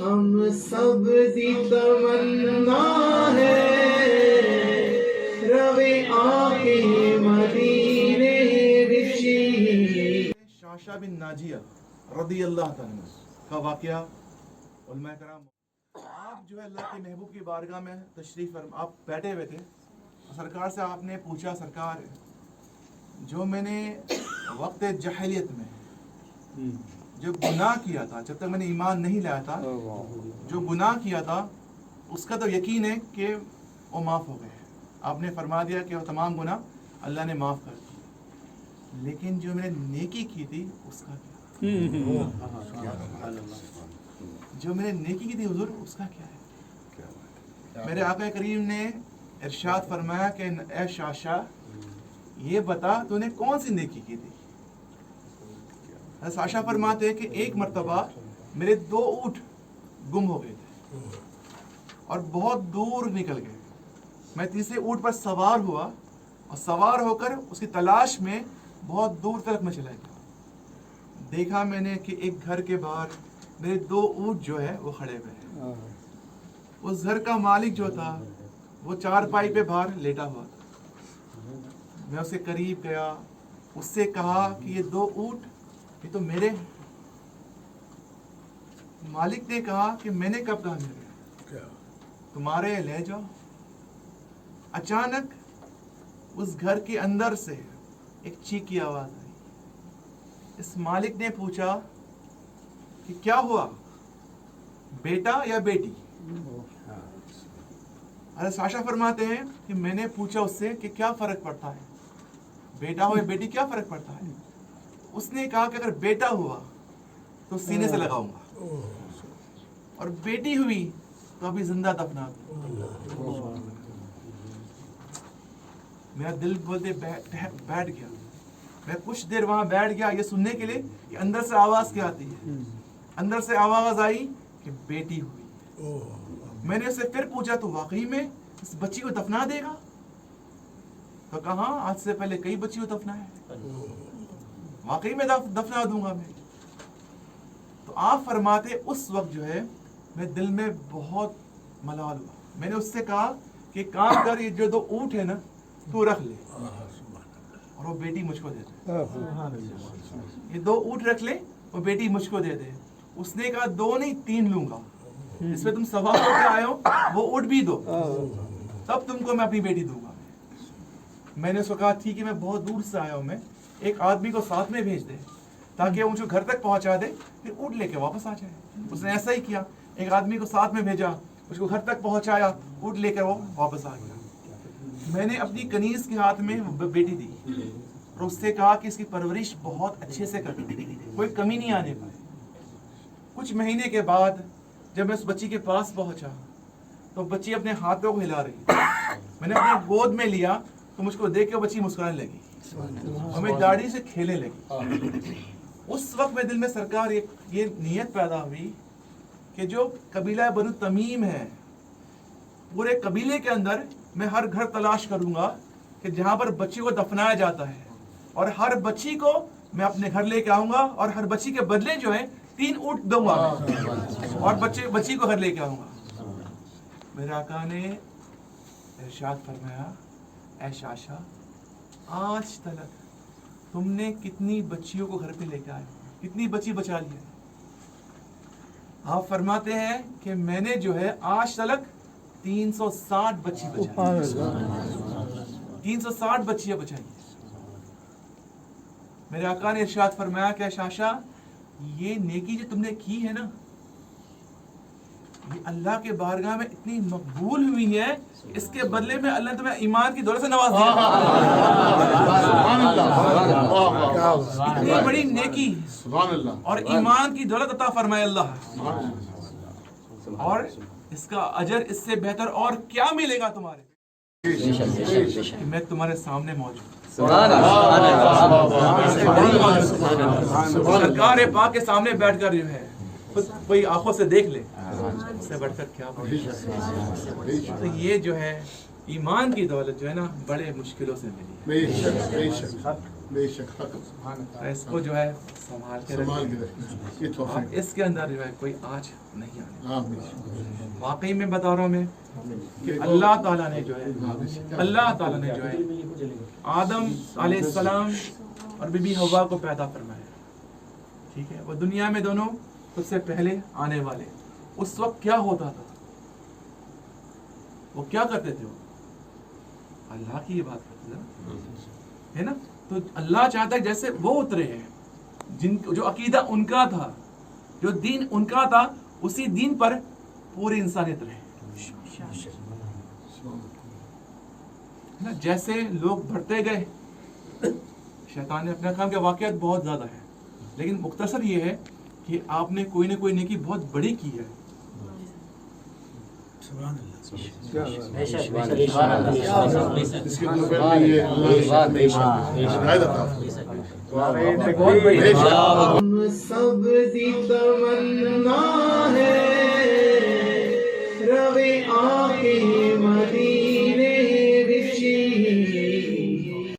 ہم سب دی تمنا ہے روے آکے مدینے وچی۔ شاشا بن ناجیہ رضی اللہ تعالیٰ عنہ کا واقعہ علماء کرام، آپ جو ہے اللہ کے محبوب کی بارگاہ میں تشریف فرما، آپ بیٹھے ہوئے تھے، سرکار سے آپ نے پوچھا سرکار جو میں نے وقت جاہلیت میں جو گناہ کیا تھا، جب تک میں نے ایمان نہیں لایا تھا، جو گناہ کیا تھا اس کا تو یقین ہے کہ وہ معاف ہو گئے۔ آپ نے فرما دیا کہ وہ تمام گناہ اللہ نے معاف کر دیے، لیکن جو میں نے نیکی کی تھی اس کا کیا؟ جو میں نے نیکی کی تھی حضور اس کا کیا ہے؟ میرے آقا کریم نے ارشاد فرمایا کہ اے شاشا یہ بتا تو نے کون سی نیکی کی تھی؟ شاشا فرماتے ہیں کہ ایک مرتبہ میرے 2 اونٹ گم ہو گئے تھے اور بہت دور نکل گئے۔ میں تیسرے اونٹ پر سوار ہوا اور سوار ہو کر اس کی تلاش میں بہت دور تک میں چلا گیا۔ دیکھا میں نے کہ ایک گھر کے باہر میرے 2 اونٹ جو ہے وہ کھڑے ہوئے ہیں۔ اس گھر کا مالک جو تھا وہ 4 پائی پہ باہر لیٹا ہوا تھا۔ میں اس کے قریب گیا، اس سے کہا کہ یہ 2 اونٹ یہ تو میرے ہیں۔ مالک نے کہا کہ میں نے کب کہا میرے؟ تمہارے لے جاؤ۔ اچانک اس گھر کے اندر سے ایک چیخ کی آواز آئی۔ اس مالک نے پوچھا کہ کیا ہوا، بیٹا یا بیٹی؟ حضرت شاشا فرماتے ہیں کہ میں نے پوچھا اس سے کہ کیا فرق پڑتا ہے، بیٹا ہو یا بیٹی کیا فرق پڑتا ہے؟ اس نے کہا کہ اگر بیٹا ہوا تو سینے سے لگاؤں گا اور بیٹی ہوئی تو ابھی زندہ دفنا دوں۔ میرا دل بولتے بیٹھ گیا۔ میں کچھ دیر وہاں بیٹھ گیا یہ سننے کے لیے کہ اندر سے آواز کیا آتی ہے۔ اندر سے آواز آئی کہ بیٹی ہوئی۔ میں نے اسے پھر پوچھا تو واقعی میں اس بچی کو دفنا دے گا؟ تو کہا آج سے پہلے کئی بچی کو دفنا ہے، واقعی میں دفنا دوں گا میں۔ تو آپ فرماتے اس وقت جو ہے میں دل میں بہت ملال ہوا۔ میں نے اس سے کہا کہ کام کر، یہ جو 2 اونٹ ہے نا تو رکھ لے اور وہ بیٹی مجھ کو دے دے۔ یہ 2 اونٹ رکھ لے، وہ بیٹی مجھ کو دے دے۔ اس نے کہا 2 نہیں 3 لوں گا، اس پہ تم سوار ہو کے آئے ہو، وہ اونٹ بھی دو تب تم کو میں اپنی بیٹی دوں گا۔ میں نے اس کو کہا ٹھیک ہے، میں بہت دور سے آیا ہوں، میں ایک آدمی کو ساتھ میں بھیج دے تاکہ وہ مجھے گھر تک پہنچا دے، پھر اونٹ لے کے واپس آ جائے۔ اس نے ایسا ہی کیا، ایک آدمی کو ساتھ میں بھیجا، اس کو گھر تک پہنچایا، اونٹ لے کر وہ واپس آ گیا۔ میں نے اپنی کنیز کے ہاتھ میں بیٹی دی اور اس سے کہا کہ اس کی پرورش بہت اچھے سے کرنا، کوئی کمی نہیں آنے پائے۔ کچھ مہینے کے بعد جب میں اس بچی کے پاس پہنچا تو بچی اپنے ہاتھوں کو ہلا رہی، میں نے اپنے گود میں لیا تو مجھ کو دیکھ کے بچی مسکرانے لگی اور میری داڑھی سے کھیلنے لگی۔ اس وقت میں دل میں سرکار یہ نیت پیدا ہوئی کہ جو قبیلہ بنو تمیم ہے، پورے قبیلے کے اندر میں ہر گھر تلاش کروں گا کہ جہاں پر بچی کو دفنایا جاتا ہے، اور ہر بچی کو میں اپنے گھر لے کے آؤں گا اور ہر بچی کے بدلے جو ہے 3 اونٹ دوں گا اور بچی کو گھر لے کے آؤں گا۔ میرے آقا نے ارشاد فرمایا اے شاشا آج تک تم نے کتنی بچیوں کو گھر پہ لے کے آئے، کتنی بچی بچا لی ہے؟ آپ فرماتے ہیں کہ میں نے جو ہے آج تک 360 بچی بچائی، 360 بچیاں بچائی۔ میرے آقا نے ارشاد فرمایا کہ شاشا یہ نیکی جو تم نے کی ہے نا، یہ اللہ کے بارگاہ میں اتنی مقبول ہوئی ہے، اس کے بدلے میں اللہ نے تمہیں ایمان کی دولت سے نواز دیا۔ اتنی بڑی نیکی اور ایمان کی دولت عطا فرمائے اللہ، اور اس کا اجر اس سے بہتر اور کیا ملے گا تمہارے؟ کہ میں تمہارے سامنے موجود، سرکار پاک کے سامنے بیٹھ کر جو ہے خود کوئی آنکھوں سے دیکھ لے، اس سے بڑھ کر کیا بڑی۔ تو یہ جو ہے ایمان کی دولت جو ہے نا بڑے مشکلوں سے ملی۔ بے شک حق تو اس کو جو ہے سنبھال کے سنبھال کے رکھیں. رکھیں. یہ تحفہ اب اس کے اندر جو ہے کوئی آج نہیں آنے. آمین. واقعی میں بتا رہا ہوں میں کہ اللہ تعالیٰ نے جو ہے آدم علیہ السلام اور بی بی حوا کو پیدا فرمایا. ٹھیک ہے, وہ دنیا میں دونوں سب سے پہلے آنے والے. اس وقت کیا ہوتا تھا, وہ کیا کرتے تھے؟ وہ اللہ کی یہ بات کرتے تھے ہے نا. تو اللہ چاہتا ہے جیسے وہ اترے ہیں, جن جو عقیدہ ان کا تھا, جو دین ان کا تھا, اسی دین پر پوری انسانیت رہے. جیسے لوگ بڑھتے گئے, شیطان نے اپنا کام کیا. واقعات بہت زیادہ ہے, لیکن مختصر یہ ہے کہ آپ نے کوئی نہ کوئی نیکی بہت بڑی کی ہے. اس کے پہلے یہ اللہ سب دی تمنا